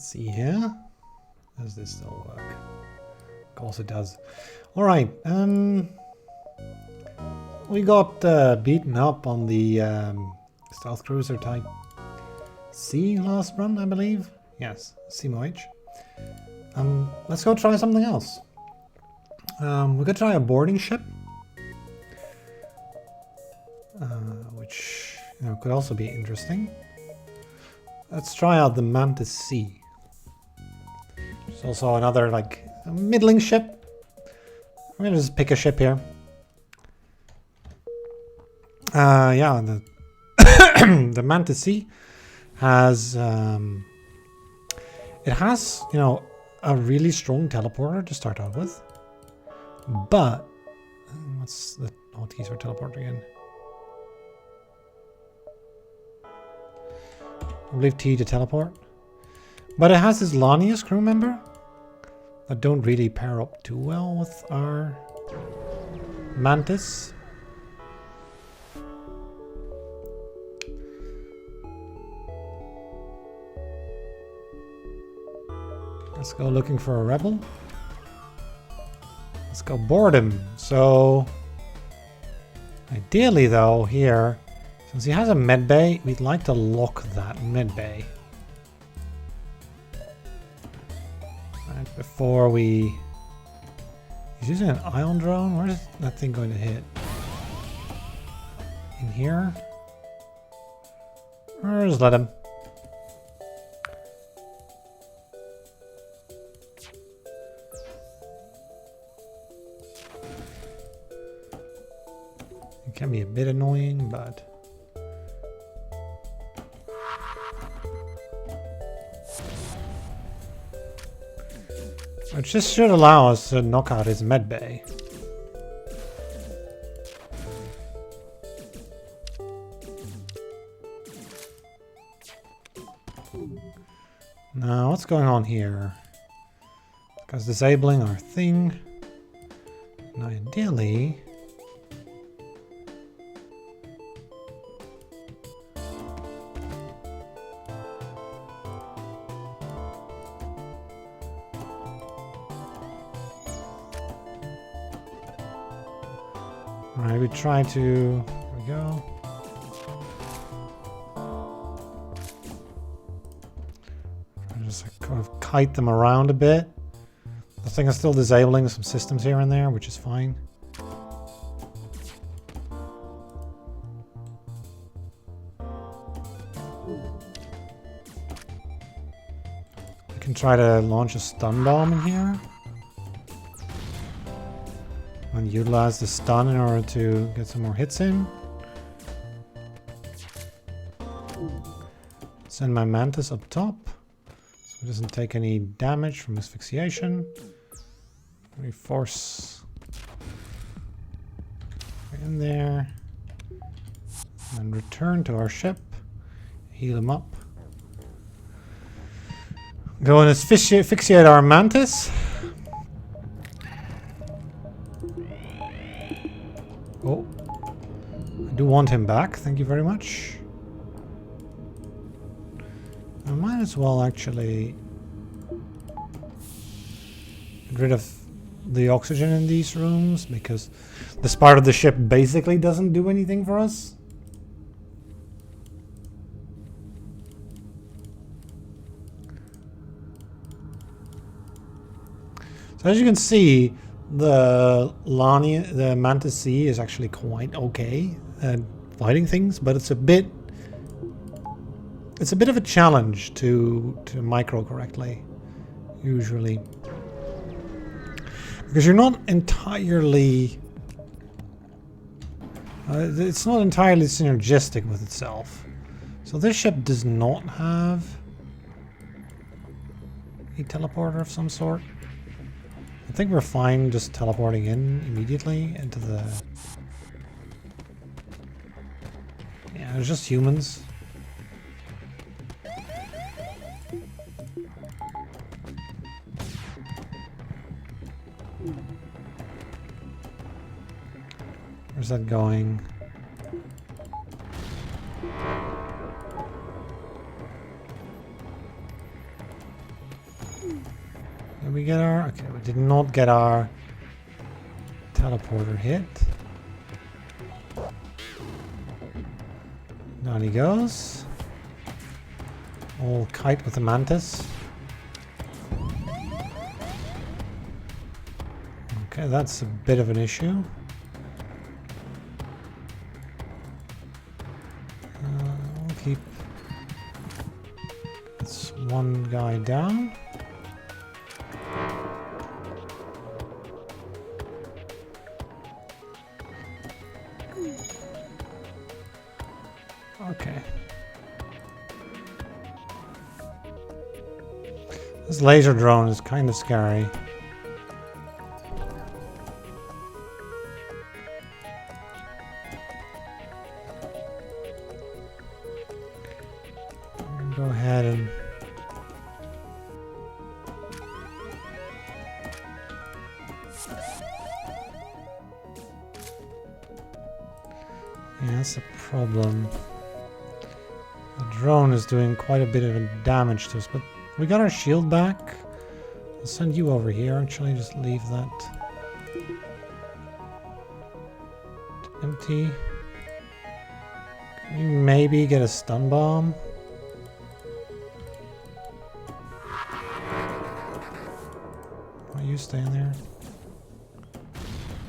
Let's see here. Does this still work? Of course it does. All right. We got beaten up on the stealth cruiser type C last run, I believe. Yes, CMOH. Let's go try something else. We could try a boarding ship, which could also be interesting. Let's try out the Mantis C. There's also another like middling ship. I'm gonna just pick a ship here. Yeah, the the Mantis C has it has a really strong teleporter to start out with, but what's the hotkeys for teleporter again? I believe T to teleport. But it has this Lanius crew member that don't really pair up too well with our Mantis. Let's go looking for a rebel. Let's go board him. So ideally though here, since he has a medbay, we'd like to lock that medbay. Right before we... He's using an ion drone? Where is that thing going to hit? In here? Or just let him. It can be a bit annoying, but... Which just should allow us to knock out his medbay. Now, what's going on here? Because disabling our thing. Now, ideally... Alright, we try to... There we go. Just kind of kite them around a bit. The thing is still disabling some systems here and there, which is fine. We can try to launch a stun bomb in here. And utilize the stun in order to get some more hits in. Send my Mantis up top, so it doesn't take any damage from asphyxiation. We force in there, and return to our ship. Heal him up. Go and asphyxiate our Mantis. Oh, I do want him back, thank you very much. I might as well actually get rid of the oxygen in these rooms, because this part of the ship basically doesn't do anything for us. So as you can see, the Mantis C is actually quite okay at fighting things, but it's a bit of a challenge to micro correctly, usually, because you're not entirely it's not entirely synergistic with itself. So this ship does not have a teleporter of some sort. I think we're fine just teleporting in immediately into the... Yeah, it's just humans. Where's that going? Did we get our... Okay, we did not get our teleporter hit. Down he goes. Old kite with the mantis. Okay, that's a bit of an issue. We'll keep this one guy down. Okay. This laser drone is kind of scary. Go ahead and yeah, that's a problem. The drone is doing quite a bit of damage to us, but we got our shield back. I'll send you over here. Actually, just leave that empty. Can we maybe get a stun bomb? Are you staying there?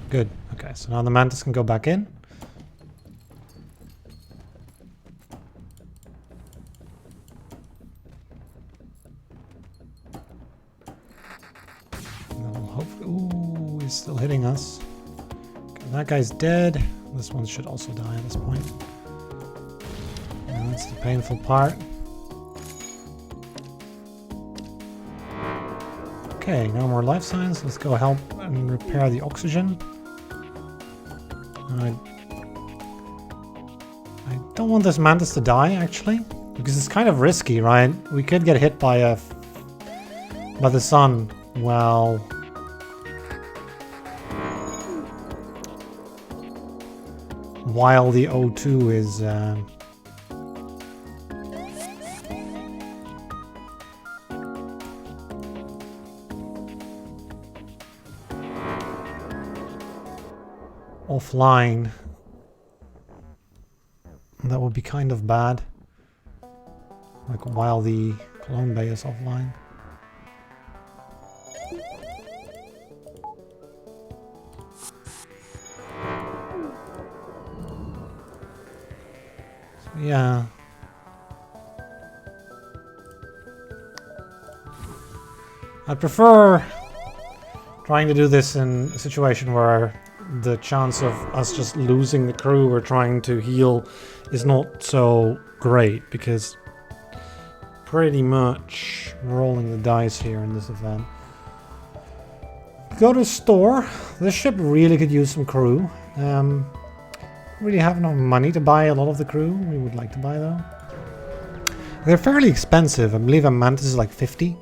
Good. Okay, so now the mantis can go back in. Ooh, he's still hitting us. Okay, that guy's dead. This one should also die at this point. And that's the painful part. Okay, no more life signs. Let's go help and repair the oxygen. I don't want this mantis to die, actually, because it's kind of risky, right? We could get hit by the sun. Well, while the O2 is offline, that would be kind of bad. Like while the clone bay is offline. Yeah. I'd prefer trying to do this in a situation where the chance of us just losing the crew we're trying to heal is not so great, because pretty much rolling the dice here in this event. Go to store. This ship really could use some crew. Really have enough money to buy a lot of the crew we would like to buy, though. They're fairly expensive. I believe a mantis is like 50.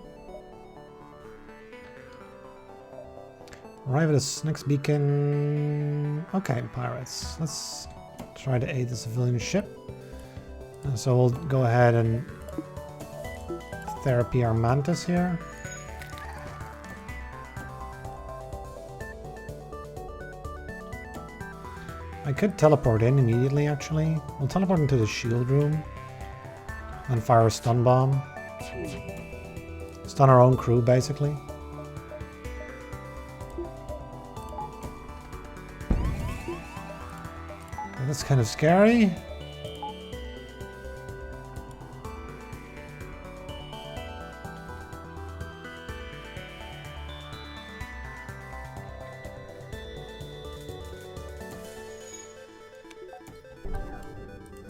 Arrive at a next beacon. Okay, pirates. Let's try to aid the civilian ship. So we'll go ahead and therapy our mantis here. I could teleport in immediately, actually. We'll teleport into the shield room and fire a stun bomb. Stun our own crew, basically. That's kind of scary.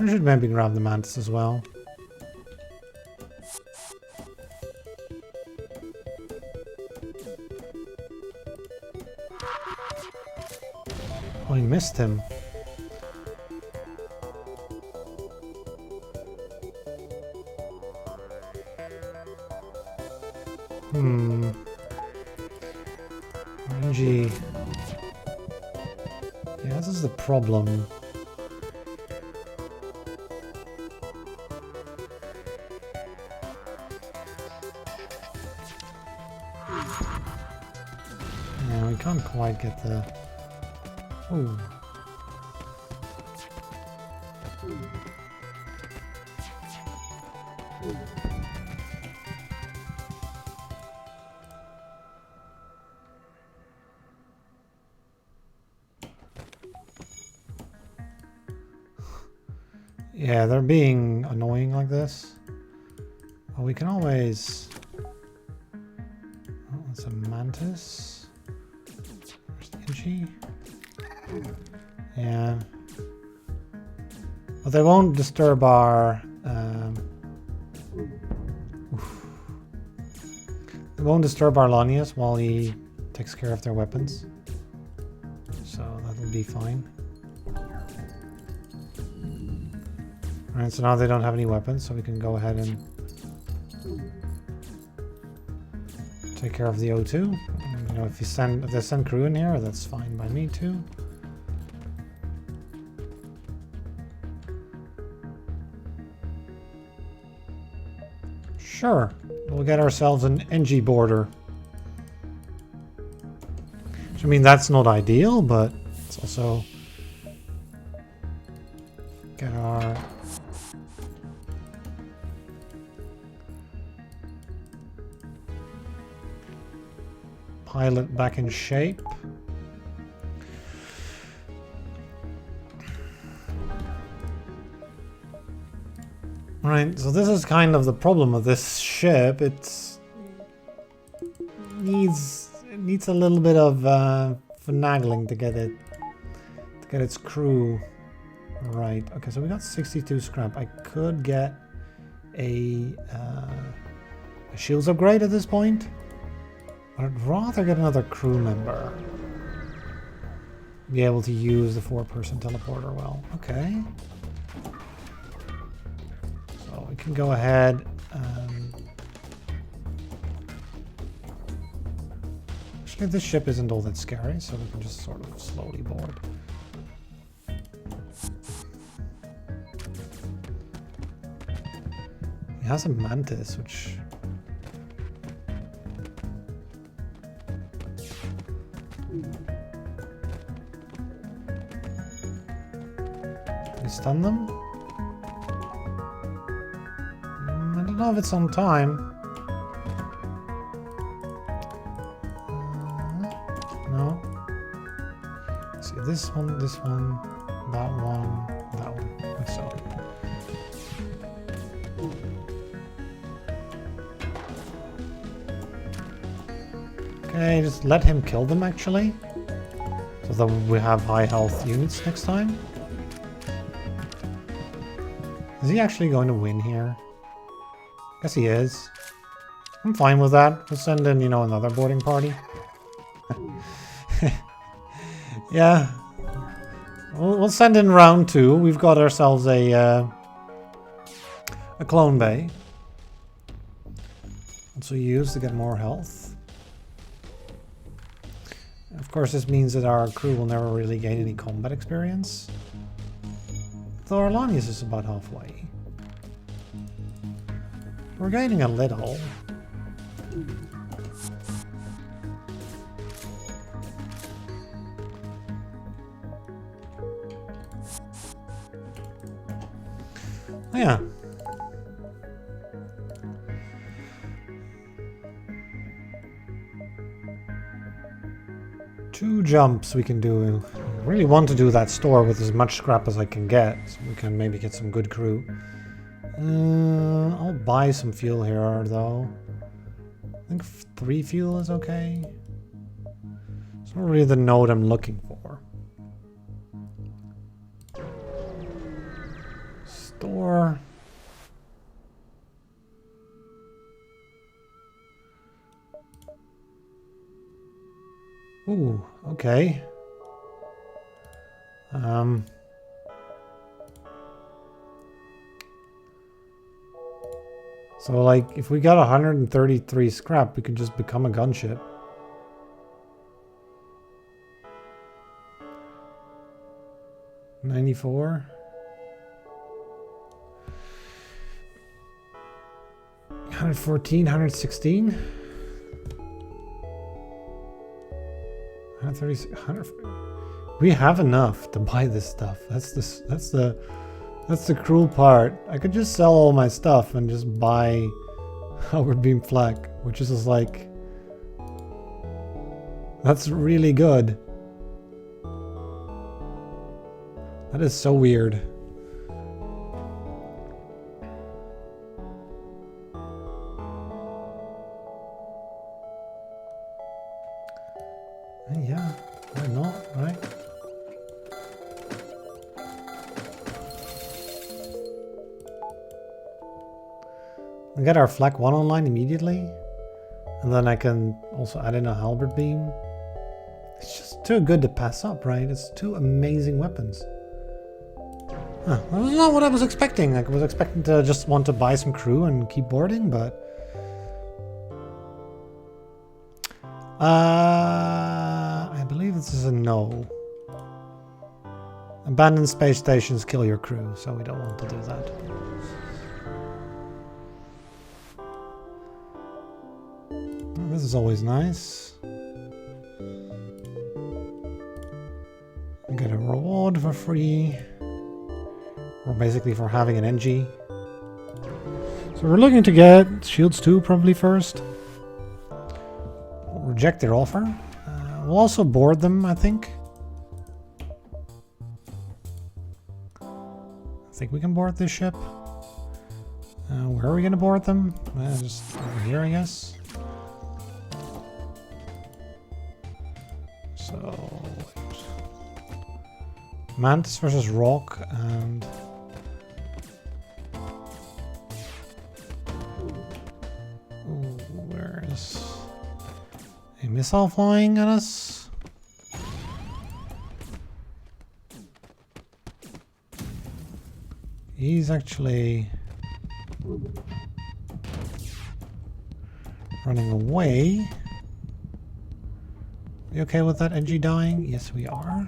I should maybe grab the mantis as well. Oh, he missed him. RNG. Yeah, this is the problem. can't quite get the... Ooh. Yeah, they're being annoying like this. Well, we can always... Oh, it's a mantis. Where's the Inchi? Yeah. But they won't disturb our... They won't disturb our Lanius while he takes care of their weapons. So that'll be fine. Alright, so now they don't have any weapons, so we can go ahead and take care of the O2. You know, if they send crew in here, that's fine by me too. Sure, we'll get ourselves an NG border. Which, I mean, that's not ideal, but it's also get our pilot back in shape. Right, so this is kind of the problem of this ship. It needs a little bit of finagling to get its crew right. Okay, so we got 62 scrap. I could get a shields upgrade at this point. But I'd rather get another crew member. Be able to use the 4-person teleporter well. Okay. So we can go ahead and... Actually, this ship isn't all that scary, so we can just sort of slowly board. He has a mantis, which... Stun them? I don't know if it's on time. No. Let's see, this one, that one, like so. Okay, just let him kill them actually. So that we have high health units next time. Is he actually going to win here? Guess he is. I'm fine with that. We'll send in, you know, another boarding party. Yeah. We'll send in round 2. We've got ourselves a clone bay. Which we use to get more health. Of course, this means that our crew will never really gain any combat experience. Though Arlanius is about halfway. We're gaining a little. Oh, yeah. Two jumps we can do. I really want to do that store with as much scrap as I can get, so we can maybe get some good crew. I'll buy some fuel here, though. I think 3 fuel is okay. It's not really the node I'm looking for. Store. Ooh, okay. So, like, if we got 133 scrap, we could just become a gunship. $94. 114, 116. 136, 100. We have enough to buy this stuff. That's the cruel part. I could just sell all my stuff and just buy Outward Beam Flak, which is just like, that's really good. That is so weird. Yeah, why not, right? We get our Flak 1 online immediately. And then I can also add in a halberd beam. It's just too good to pass up, right? It's two amazing weapons. Huh, that was not what I was expecting. Like, I was expecting to just want to buy some crew and keep boarding, but... I believe this is a no. Abandoned space stations kill your crew, so we don't want to do that. Oh, this is always nice. Get a reward for free. Or basically for having an NG. So we're looking to get Shields 2 probably first. We'll reject their offer. We'll also board them, I think. I think we can board this ship. Where are we going to board them? Just over here, I guess. So... Mantis versus Rock and... Ooh, where is... a missile flying at us? He's actually... running away. We okay with that NG dying? Yes, we are.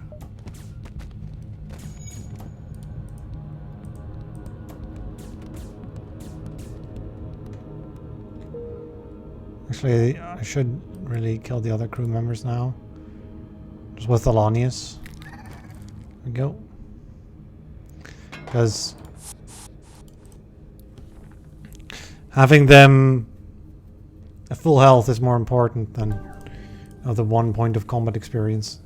Actually, I should really kill the other crew members now. Just with Alanius. There we go. Because having them at full health is more important than the 1 point of combat experience.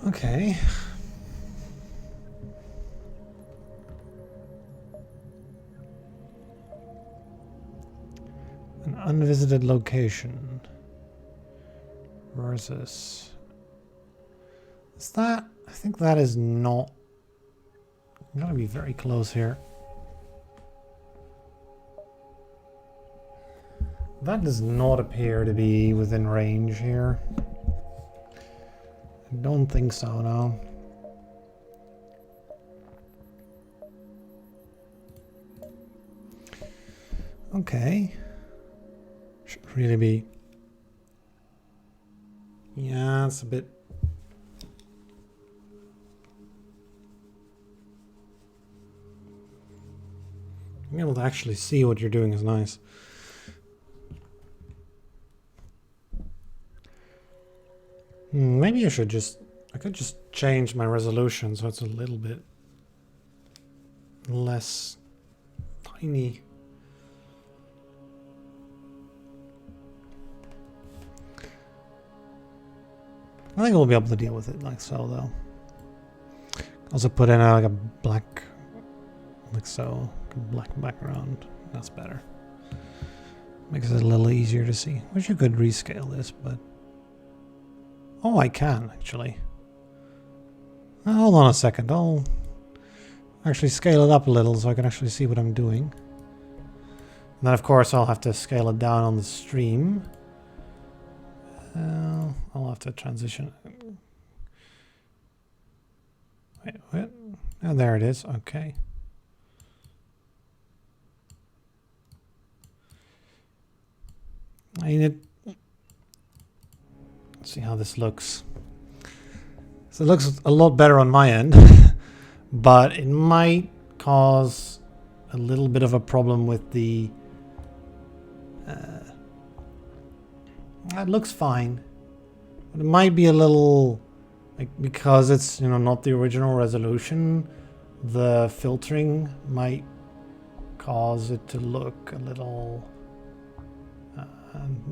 Okay. An unvisited location versus... Is that... I think that is not... I'm gonna be very close here. That does not appear to be within range here. I don't think so, no. Okay. Should really be... Yeah, it's a bit... Being able to actually see what you're doing is nice. Maybe I should just... I could just change my resolution so it's a little bit less tiny. I think we'll be able to deal with it like so, though. Also put in like a black, like so, like a black background. That's better. Makes it a little easier to see. Wish you could rescale this, but... Oh, I can, actually. Hold on a second. I'll actually scale it up a little so I can actually see what I'm doing. And then, of course, I'll have to scale it down on the stream. I'll have to transition. Wait, what? Oh, there it is. Okay. I need it. Let's see how this looks. So it looks a lot better on my end, but it might cause a little bit of a problem with the... it looks fine, but it might be a little... like, because it's, you know, not the original resolution, the filtering might cause it to look a little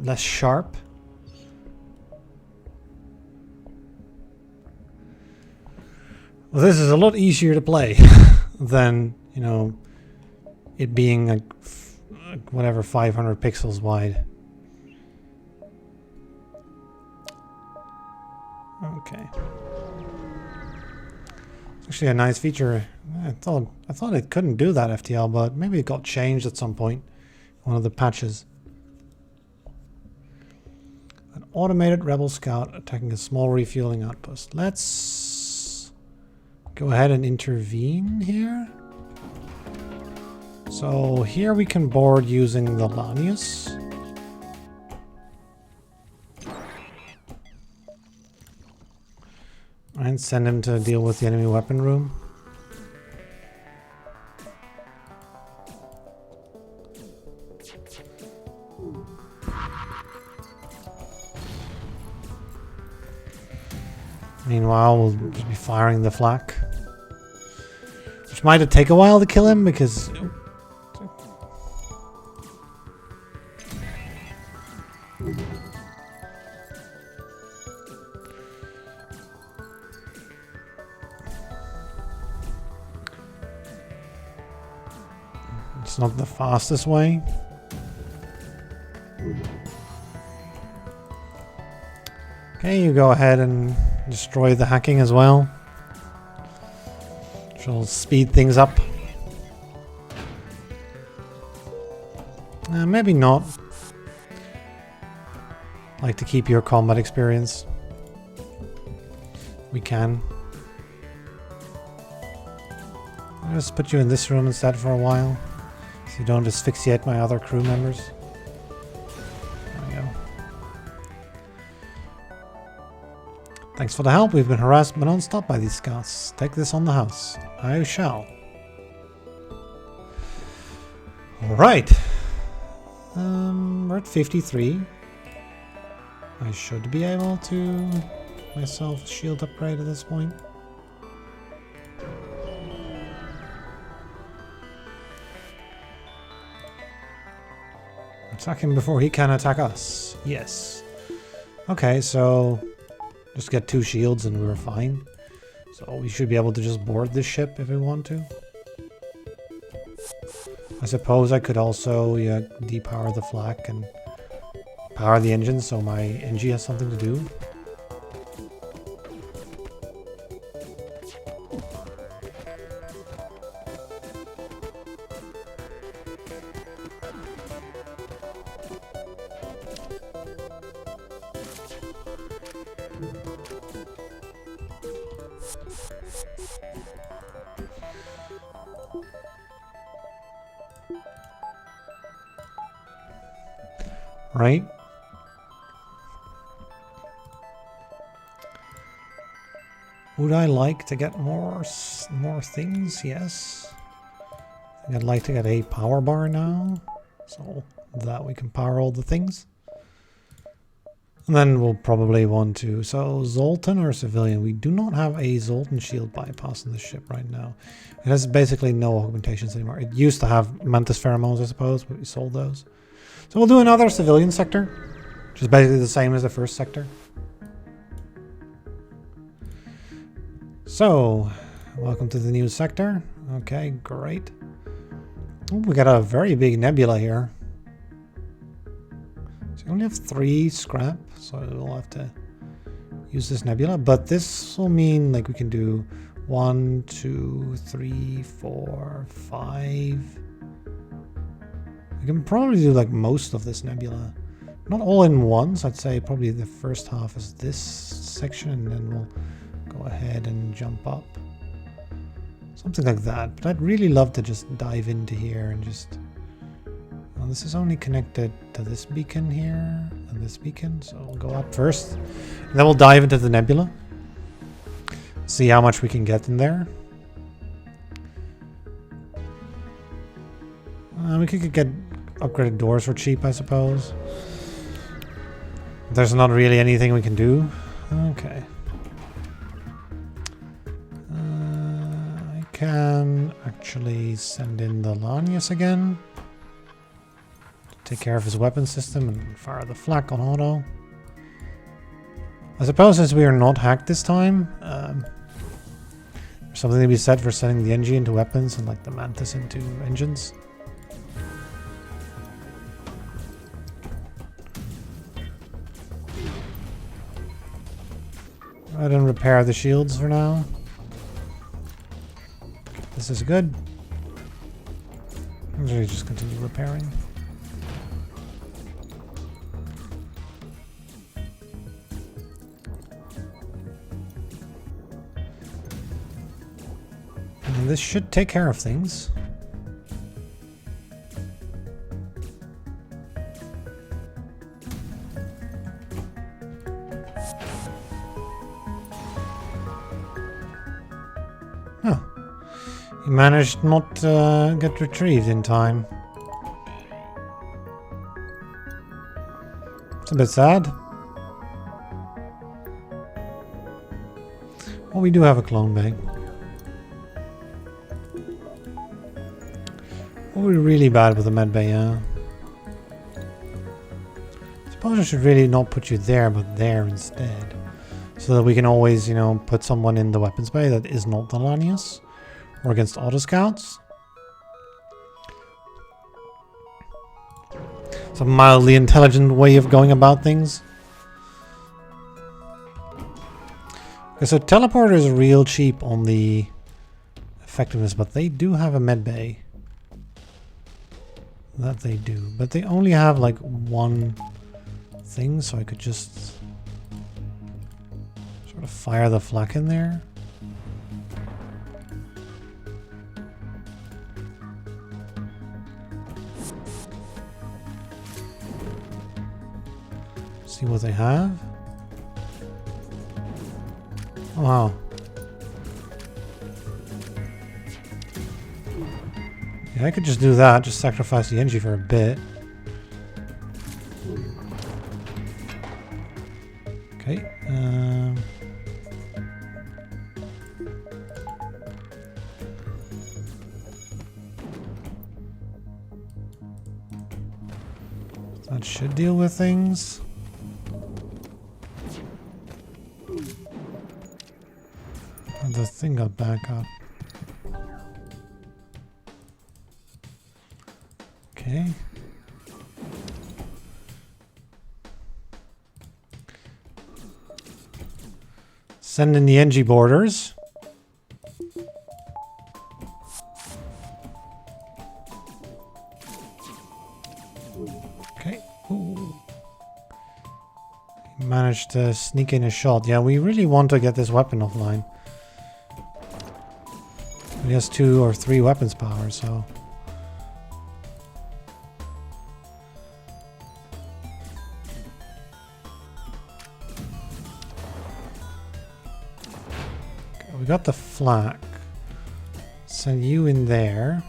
less sharp. Well, this is a lot easier to play than, you know, it being like whatever 500 pixels wide. Okay. It's actually a nice feature. I thought it couldn't do that FTL, but maybe it got changed at some point. One of the patches. An automated rebel scout attacking a small refueling outpost. Let's go ahead and intervene here. So here we can board using the Lanius. And send him to deal with the enemy weapon room. Meanwhile, we'll just be firing the flak. Which might take a while to kill him because... it's not the fastest way. Okay, you go ahead and destroy the hacking as well. Which will speed things up. Maybe not. Like to keep your combat experience. We can. I'll just put you in this room instead for a while. So you don't asphyxiate my other crew members. There we go. Thanks for the help. We've been harassed but non-stop by these scouts. Take this on the house. I shall. Alright. We're at 53. I should be able to myself shield upgrade at this point. Attack him before he can attack us. Yes. Okay, so just get 2 shields and we're fine. So we should be able to just board this ship if we want to. I suppose I could also depower the flak and power the engine so my NG has something to do. Right? Would I like to get more things? Yes. I think I'd like to get a power bar now, so that we can power all the things. And then we'll probably want to... So, Zoltan or civilian? We do not have a Zoltan shield bypass on the ship right now. It has basically no augmentations anymore. It used to have mantis pheromones, I suppose, but we sold those. So we'll do another civilian sector, which is basically the same as the first sector. So, welcome to the new sector. Okay, great. Oh, we got a very big nebula here. So we only have 3 scrap, so we'll have to use this nebula. But this will mean like we can do 1, 2, 3, 4, 5. We can probably do like most of this nebula. Not all in once. I'd say probably the first half is this section and then we'll go ahead and jump up. Something like that. But I'd really love to just dive into here and just... Well, this is only connected to this beacon here and this beacon, so we'll go up first. And then we'll dive into the nebula. See how much we can get in there. We could get upgraded doors for cheap, I suppose. There's not really anything we can do. Okay. I can actually send in the Lanius again. Take care of his weapon system and fire the flak on auto. I suppose since we are not hacked this time, there's something to be said for sending the NG into weapons and like the mantis into engines. I didn't repair the shields for now. This is good. I'm going to just continue repairing. And this should take care of things. Oh. He managed not to get retrieved in time. It's a bit sad. Well, we do have a clone bay. Oh, we're really bad with the med bay, yeah. Suppose I should really not put you there, but there instead. So that we can always, you know, put someone in the weapons bay that is not the Lanius. Or against auto scouts. It's a mildly intelligent way of going about things. Okay, so teleporter is real cheap on the effectiveness, but they do have a med bay. That they do, but they only have like one thing, so I could just sort of fire the flak in there. See what they have. Oh, wow. Yeah, I could just do that, just sacrifice the NG for a bit. Okay. That should deal with things. And the thing got back up. Okay. Send in the NG borders. Okay. Ooh. Managed to sneak in a shot. Yeah, we really want to get this weapon offline. He has 2 or 3 weapons power, so... Okay, we got the flak. Send you in there.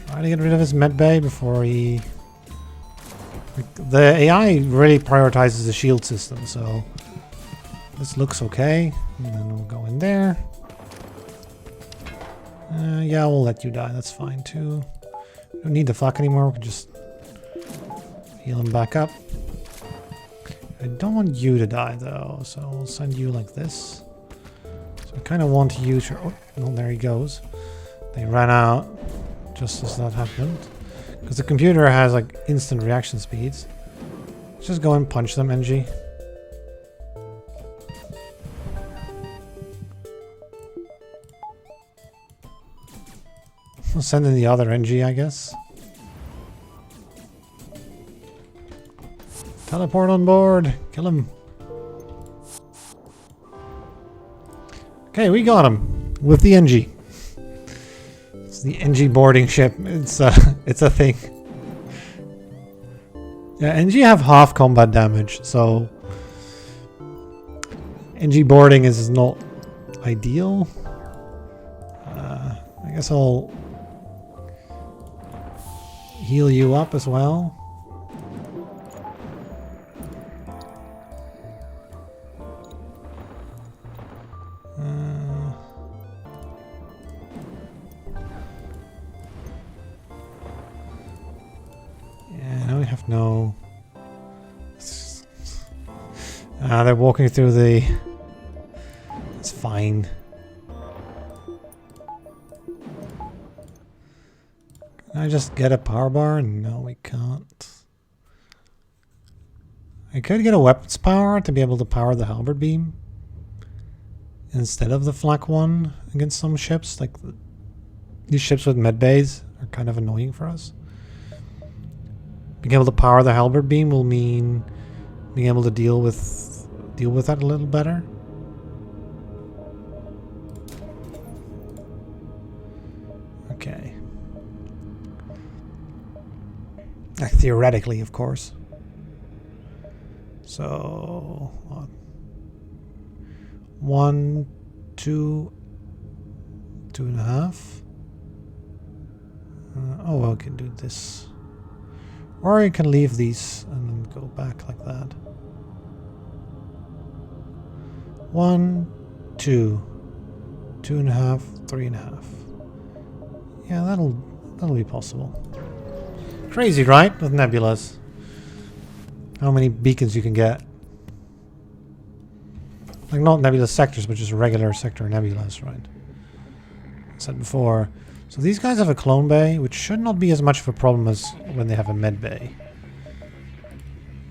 Try to get rid of his med bay before he... The AI really prioritizes the shield system, so... This looks okay, and then we'll go in there. Yeah, we'll let you die, that's fine too. We don't need the flak anymore, we can just heal him back up. I don't want you to die though, so we'll send you like this. So I kind of want you to... Oh, well, there he goes. They ran out just as that happened. Because the computer has like instant reaction speeds. Let's just go and punch them, NG. We'll send in the other NG, I guess. Teleport on board. Kill him. Okay, we got him with the NG. It's the NG boarding ship. It's a thing. Yeah, NG have half combat damage, so NG boarding is not ideal. I guess I'll heal you up as well. Yeah, now we have no... they're walking through the... It's fine. Can I just get a power bar? No, we can't. I could get a weapons power to be able to power the halberd beam instead of the flak one against some ships. Like these ships with med bays are kind of annoying for us. Being able to power the halberd beam will mean being able to deal with that a little better. Okay. Theoretically, of course. So, 1, 2, 2.5. Oh, I can do this. Or you can leave these and then go back like that. 1, 2, 2.5, 3.5. Yeah, that'll be possible. Crazy, right? With nebulas. How many beacons you can get. Like not nebulous sectors, but just regular sector nebulas, right? I said before. So these guys have a clone bay, which should not be as much of a problem as when they have a med bay.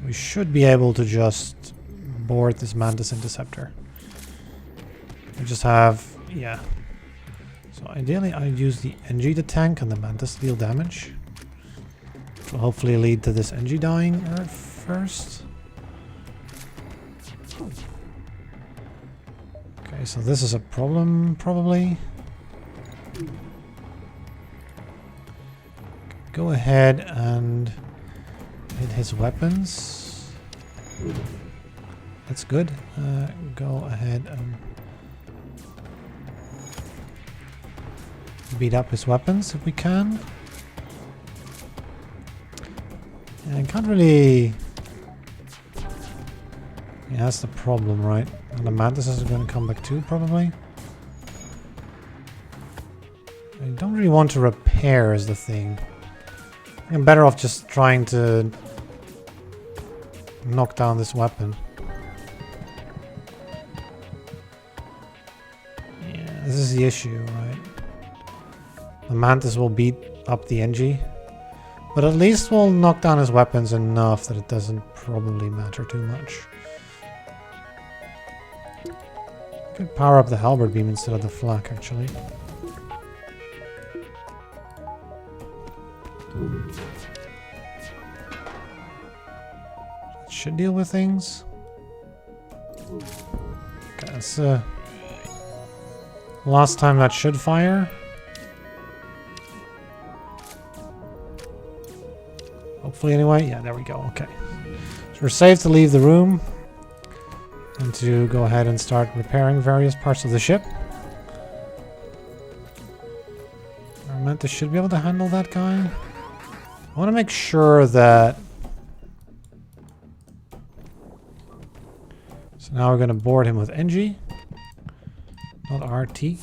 We should be able to just board this mantis interceptor. We just have, yeah. So ideally I'd use the NG to tank and the mantis to deal damage. Which will hopefully lead to this NG dying first. Okay, so this is a problem, probably. Go ahead and hit his weapons. That's good. Go ahead and beat up his weapons if we can. And I can't really... Yeah, that's the problem, right? And the mantises are going to come back too, probably. I don't really want to repair is the thing. I'm better off just trying to knock down this weapon. Yeah, this is the issue, right? The mantis will beat up the NG. But at least we'll knock down his weapons enough that it doesn't probably matter too much. Could power up the halberd beam instead of the flak, actually. That should deal with things. Okay, that's last time that should fire. Hopefully anyway. Yeah, there we go. Okay. So we're safe to leave the room and to go ahead and start repairing various parts of the ship. Our mantis should be able to handle that guy. I want to make sure that... So now we're going to board him with NG, not RT.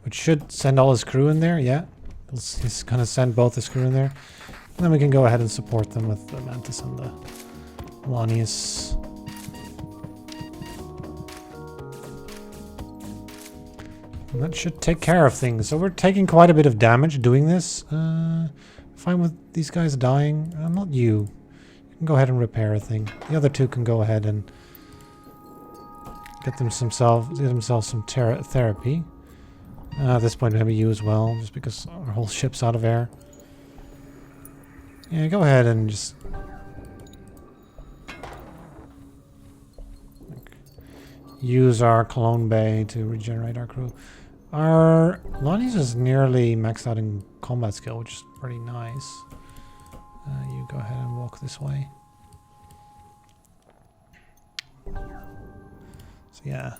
Which should send all his crew in there, yeah. He's going to send both his crew in there. And then we can go ahead and support them with the mantis and the Lanius. And that should take care of things. So we're taking quite a bit of damage doing this. Fine with these guys dying. Not you. You can go ahead and repair a thing. The other two can go ahead and get themselves some therapy. At this point maybe you as well, just because our whole ship's out of air. Yeah, go ahead and just... use our clone bay to regenerate our crew. Our Lonnie's is nearly maxed out in combat skill, which is pretty nice. You go ahead and walk this way. So yeah.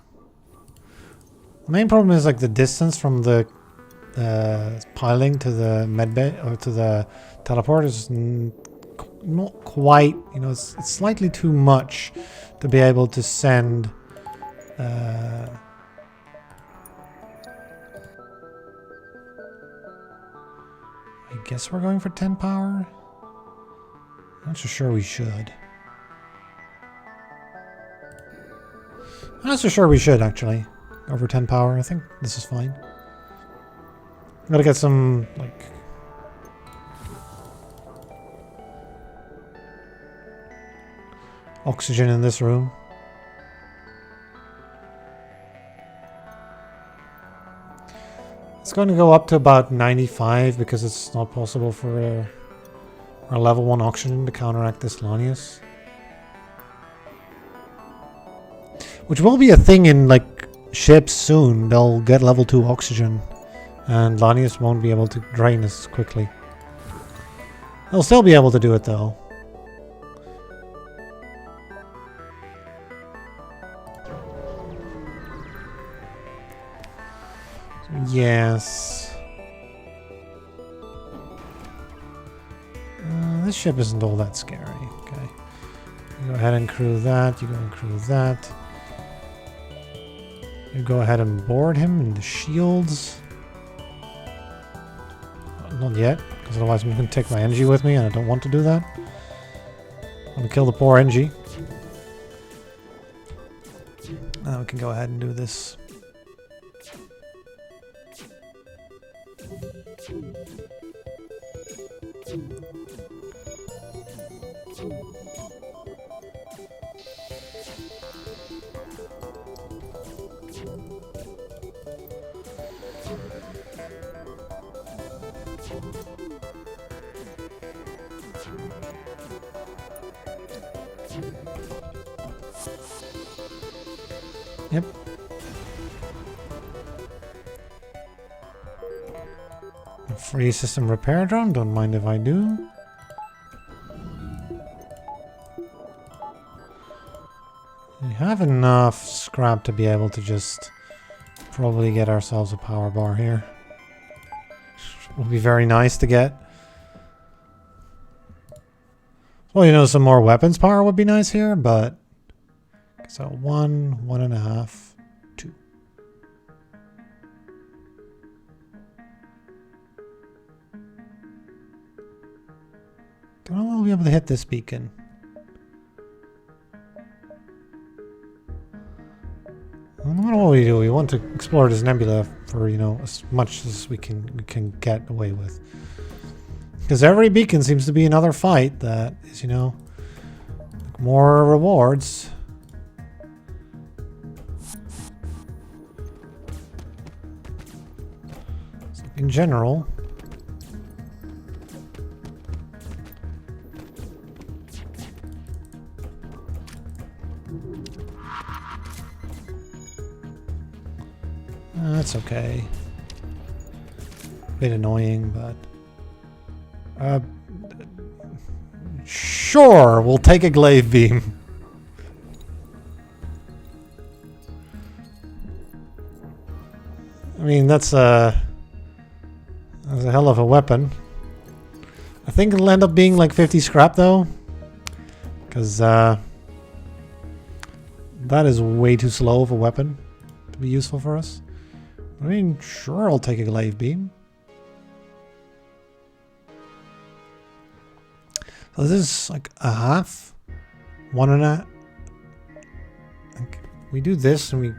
The main problem is like the distance from the piling to the medbay or to the teleport is not quite, you know, it's slightly too much to be able to send I guess we're going for 10 power. I'm not so sure we should. I'm not so sure we should actually. Over 10 power, I think this is fine. Gotta get some, like... oxygen in this room. It's going to go up to about 95 because it's not possible for our level 1 oxygen to counteract this Lanius. Which will be a thing in, like, ships soon. They'll get level 2 oxygen. And Lanius won't be able to drain as quickly. They'll still be able to do it, though. Yes. This ship isn't all that scary. Okay. You go ahead and crew that. You go and crew that. You go ahead and board him in the shields. Not yet, because otherwise I'm going to take my energy with me, and I don't want to do that. I want to kill the poor energy. Now we can go ahead and do this. Yep. A free system repair drone, don't mind if I do. We have enough scrap to be able to just probably get ourselves a power bar here. Would be very nice to get. Well, you know, some more weapons power would be nice here, but... So 1, 1.5, 2. Don't know when we'll be able to hit this beacon. No matter what we do, we want to explore this nebula for, you know, as much as we can get away with. Because every beacon seems to be another fight that is, you know, more rewards. So in general, that's okay. Bit annoying, but sure, we'll take a glaive beam. I mean, that's a hell of a weapon. I think it'll end up being like 50 scrap though, because that is way too slow of a weapon to be useful for us. I mean, sure, I'll take a glaive beam. So this is like a half, 1.5. We do this and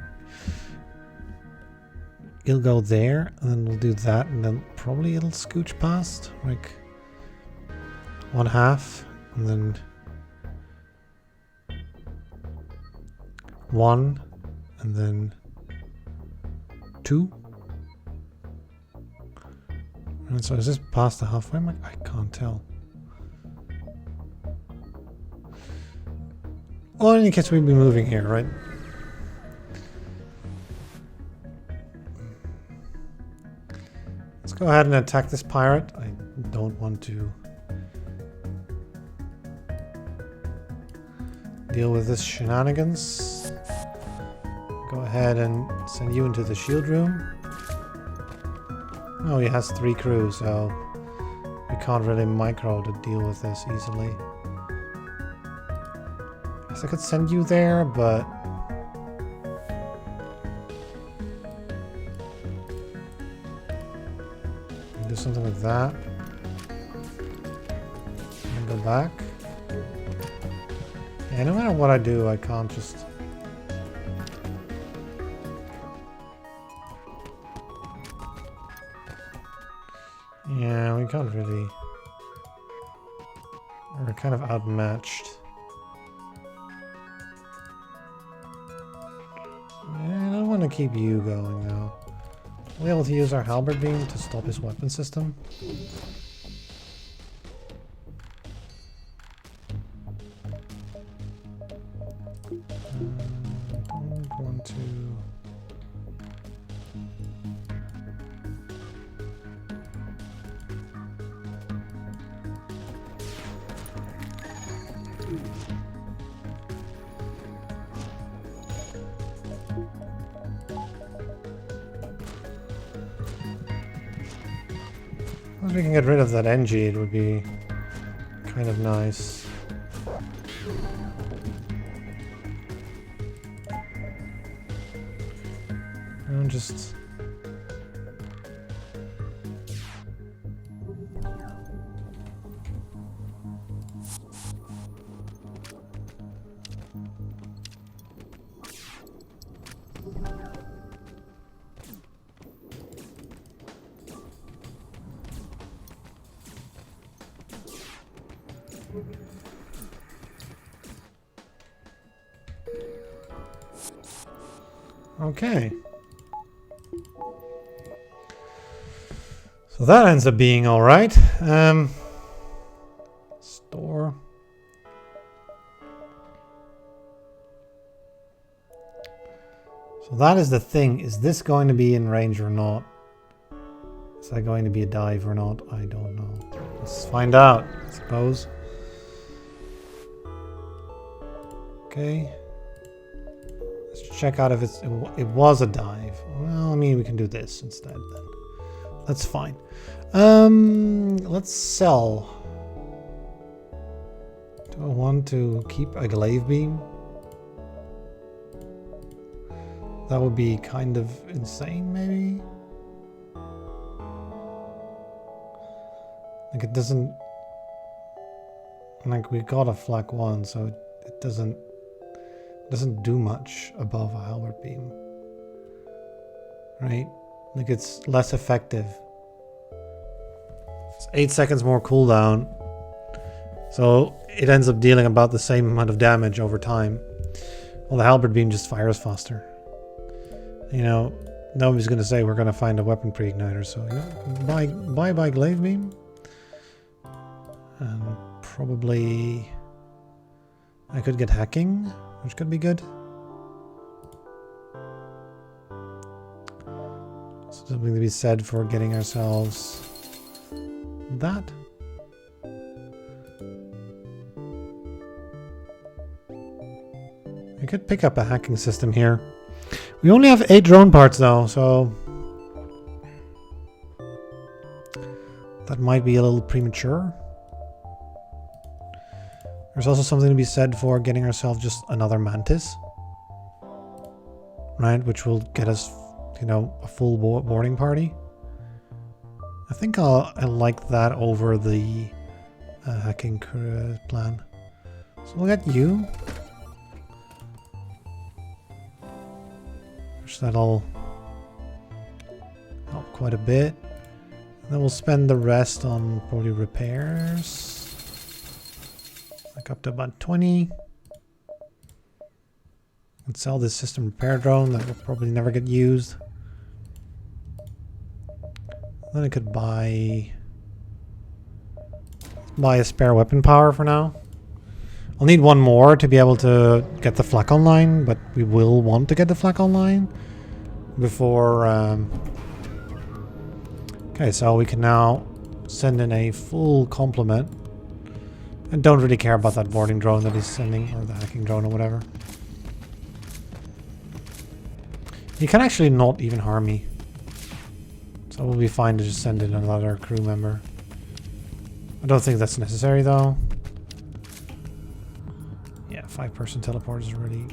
it'll go there, and then we'll do that, and then probably it'll scooch past, like 1/2, and then 1, and then 2. And so is this past the halfway mark? I can't tell. Well, in any case, we'd be moving here, right? go ahead and attack this pirate. I don't want to deal with this shenanigans. Go ahead and send you into the shield room. Oh, he has 3 crew, so we can't really micro to deal with this easily. Guess I could send you there, but do something like that. And go back. Yeah, no matter what I do, I can't just... Yeah, we can't really... We're kind of outmatched. Yeah, I don't want to keep you going, though. We're able to use our halberd beam to stop his weapon system. Don't want to... If we can get rid of that NG, it would be kind of nice. And just... Okay. So that ends up being all right. Store. So that is the thing. Is this going to be in range or not? Is that going to be a dive or not? I don't know. Let's find out, I suppose. Okay. Let's check out if it was a dive. Well, I mean, we can do this instead then. That's fine. Let's sell. Do I want to keep a glaive beam? That would be kind of insane, maybe? Like, it doesn't... Like, we got a flak 1, so it doesn't do much above a halberd beam. Right? Like, it's less effective. It's 8 seconds more cooldown. So it ends up dealing about the same amount of damage over time. Well, the halberd beam just fires faster. You know, nobody's going to say we're going to find a weapon pre-igniter, so you know, buy glaive beam. And probably I could get hacking, which could be good. Something to be said for getting ourselves that. We could pick up a hacking system here. We only have 8 drone parts though, so that might be a little premature. There's also something to be said for getting ourselves just another mantis, right? Which will get us, you know, a full boarding party. I think I like that over the hacking plan. So we'll get you. Which that'll help quite a bit. And then we'll spend the rest on probably repairs. Like up to about 20. And sell this system repair drone that will probably never get used. Then I could buy a spare weapon power for now. I'll need one more to be able to get the flak online, but we will want to get the flak online before Okay, so we can now send in a full complement. And don't really care about that boarding drone that he's sending, or the hacking drone or whatever. He can actually not even harm me. So we'll be fine to just send in another crew member. I don't think that's necessary though. Yeah, 5-person teleport is really...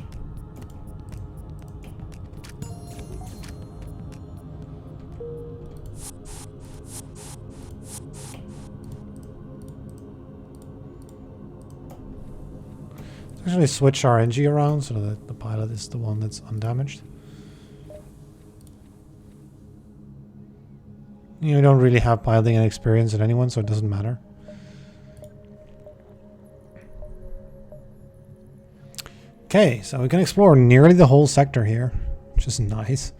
Actually switch our NG around so that the pilot is the one that's undamaged. You don't really have piloting experience in anyone, so it doesn't matter. Okay, so we can explore nearly the whole sector here, which is nice.